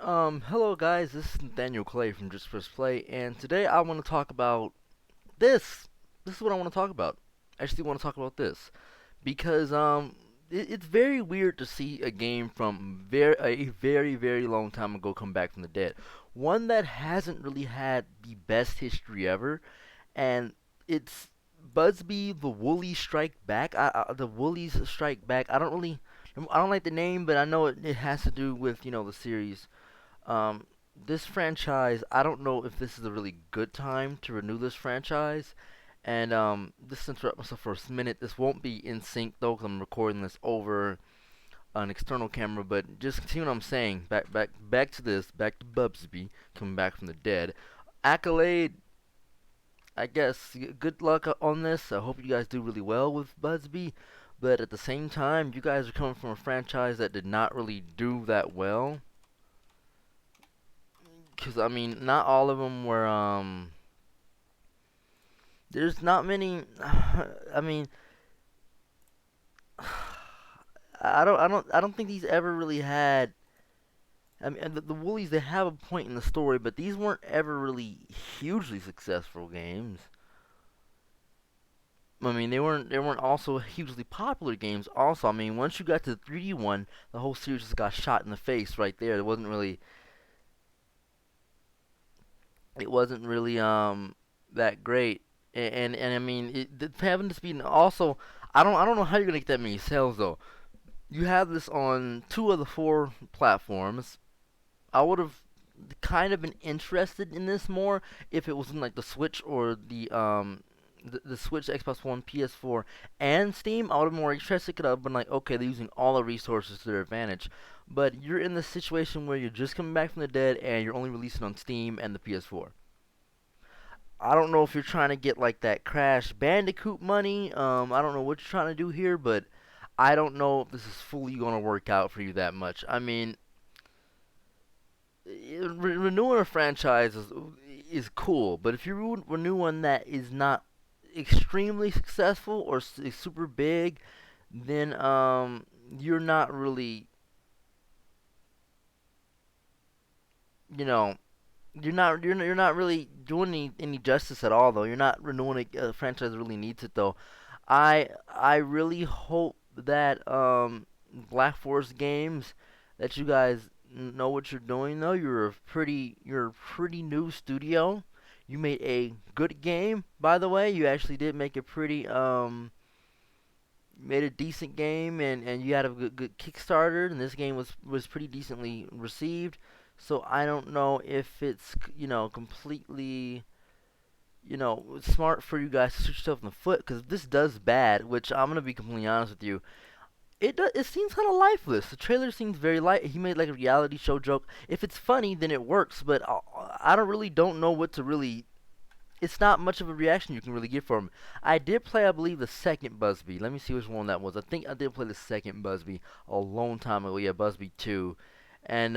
Hello guys, this is Nathaniel Clay from Just Press Play, and today I want to talk about this. This is what I want to talk about. I actually want to talk about this because it's very weird to see a game from a very long time ago come back from the dead. One that hasn't really had the best history ever, and it's Bugsby the Woolies Strike Back. The Woolies Strike Back. I don't like the name, but I know it has to do with the series. um, this franchise, I don't know if this is a really good time to renew this franchise. And this interrupt myself for a minute. This won't be in sync though, because I'm recording this over an external camera. But just continue what I'm saying. Back to this. Back to Bubsy coming back from the dead. Accolade. I guess good luck on this. I hope you guys do really well with Busby. But at the same time, you guys are coming from a franchise that did not really do that well. Because I mean, not all of them were. There's not many. I mean, I don't think these ever really had. I mean, the Woolies, they have a point in the story, but these weren't ever really hugely successful games. I mean, they weren't also hugely popular games. Also, I mean, once you got to the 3D one, the whole series just got shot in the face right there. It wasn't really that great. And I mean, having this be also, I don't know how you're gonna get that many sales though. You have this on two of the four platforms. I would have kind of been interested in this more if it was in like the Switch or the Switch, Xbox One, PS4, and Steam. I would have been more interested. Could have been like, okay, they're using all the resources to their advantage. But you're in the situation where you're just coming back from the dead and you're only releasing on Steam and the PS4. I don't know if you're trying to get like that Crash Bandicoot money. I don't know what you're trying to do here, but I don't know if this is fully going to work out for you that much. I mean, renewing a franchise is cool, but if you renew one that is not extremely successful or is super big, then you're not really, you know, you're not really doing any justice at all though. You're not renewing a franchise that really needs it though. I really hope that Black Forest Games, that you guys know what you're doing though. You're a pretty new studio. You made a good game, by the way. You actually did make a pretty made a decent game, and you had a good Kickstarter, and this game was pretty decently received. So I don't know if it's completely smart for you guys to shoot yourself in the foot, because if this does bad, which I'm gonna be completely honest with you, it seems kind of lifeless. The trailer seems very light. He made like a reality show joke. If it's funny, then it works. But I don't know what to really. It's not much of a reaction you can really get from him. I did play, I believe, the second Busby. Let me see which one that was. I think I did play the second Busby a long time ago. Yeah, Busby 2, and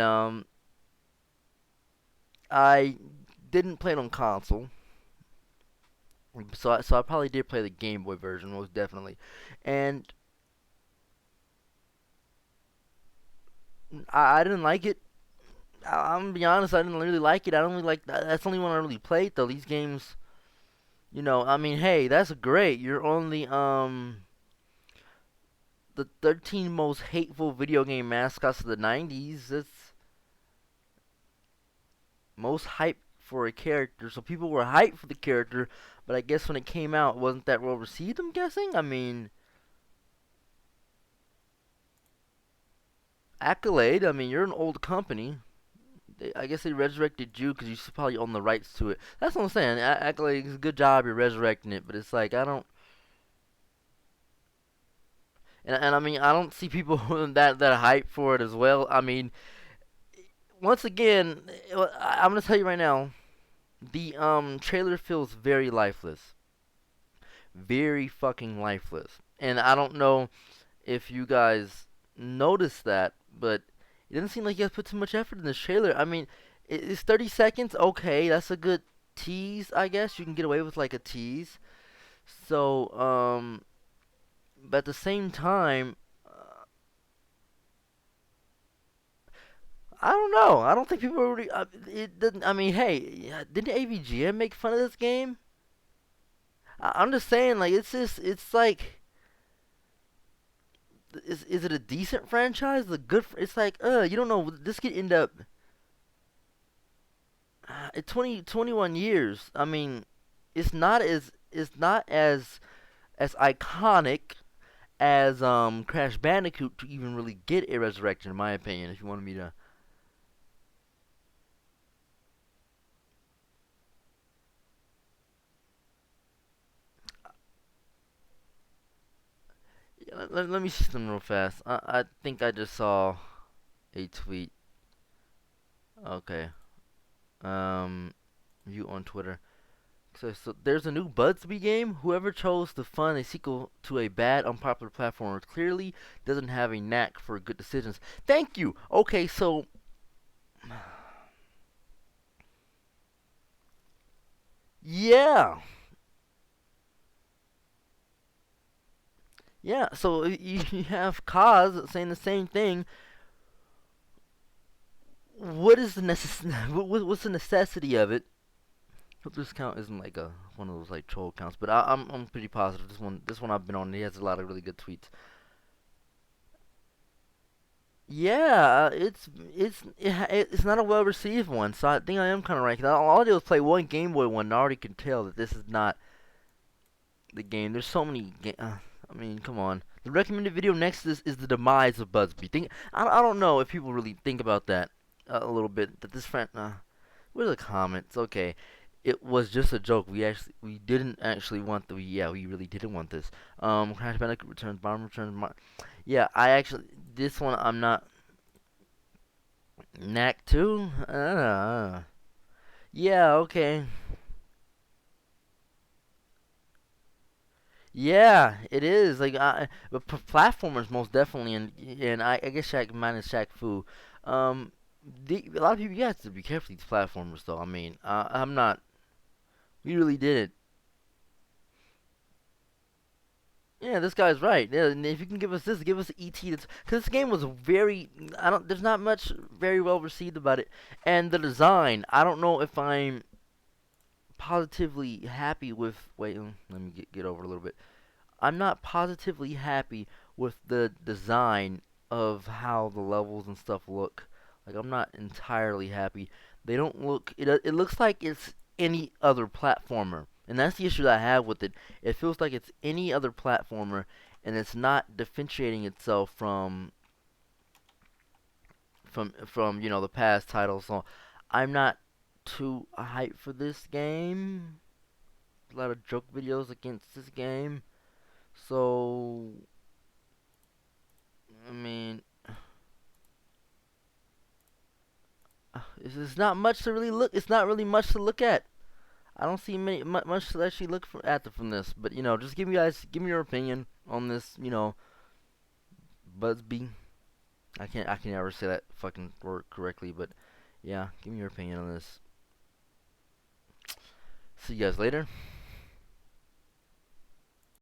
I didn't play it on console. So I probably did play the Game Boy version, most definitely. And I didn't like it. I'm gonna be honest, I didn't really like it. I don't really like that. That's the only one I really played though. These games, I mean, hey, that's great. You're on the 13 most hateful video game mascots of the 90s. That's most hype for a character. So people were hyped for the character, but I guess when it came out, it wasn't that well received, I'm guessing. I mean, Accolade, I mean, you're an old company. I guess they resurrected you because you probably own the rights to it. That's what I'm saying. Accolade is a good job. You're resurrecting it, but it's like I don't. And I mean, I don't see people that hype for it as well. I mean, once again, I'm gonna tell you right now, the trailer feels very lifeless, very fucking lifeless. And I don't know if you guys noticed that, but it doesn't seem like you guys put too much effort in this trailer. I mean, it's 30 seconds. Okay, that's a good tease, I guess. You can get away with like a tease. So, but at the same time, I don't know. I don't think people really. It didn't. I mean, hey, didn't AVGN make fun of this game? I'm just saying, like, it's just, it's like, is it a decent franchise? The good. It's like, you don't know. This could end up. 21 years. I mean, it's not as iconic as Crash Bandicoot to even really get a resurrection, in my opinion. If you wanted me to, yeah, let me see them real fast. I think I just saw a tweet. Okay. Um, you on Twitter. So there's a new Budsby game. Whoever chose to fund a sequel to a bad, unpopular platformer clearly doesn't have a knack for good decisions. Thank you. Okay, so yeah, yeah. So you have Kaz saying the same thing. What is the what's the necessity of it? Hope this count isn't like a one of those like troll counts, but I'm pretty positive this one I've been on. He has a lot of really good tweets. Yeah, it's not a well received one, so I think I am kind of right. 'Cause all I did was play one Game Boy one, and I already can tell that this is not the game. There's so many. I mean, come on. The recommended video next is the demise of Bugsby. I don't know if people really think about that a little bit. That this friend. What are the comments? Okay, it was just a joke. We didn't actually want the. Yeah, we really didn't want this. Crash Bandicoot returns. Bomb returns. Yeah, I actually this one I'm not. Knack 2? Yeah, okay. Yeah, it is. Like, but platformers most definitely, and I guess Shaq minus Shaq Fu. Um, a lot of people, you have to be careful with these platformers, though. I mean, I'm not. We really did it. Yeah, this guy's right. Yeah, and if you can give us this, give us ET. Because this game was very. I don't. There's not much very well received about it, and the design. I don't know if I'm positively happy with. Wait, let me get over a little bit. I'm not positively happy with the design of how the levels and stuff look. Like I'm not entirely happy. They don't look. It looks like it's any other platformer, and that's the issue that I have with it. It feels like it's any other platformer, and it's not differentiating itself from the past titles. So I'm not too hyped for this game. A lot of joke videos against this game. So I mean, it's not much to really look. It's not really much to look at. I don't see much to actually look at from this. But just give me your opinion on this. Budsby. I can never say that fucking word correctly. But yeah, give me your opinion on this. See you guys later.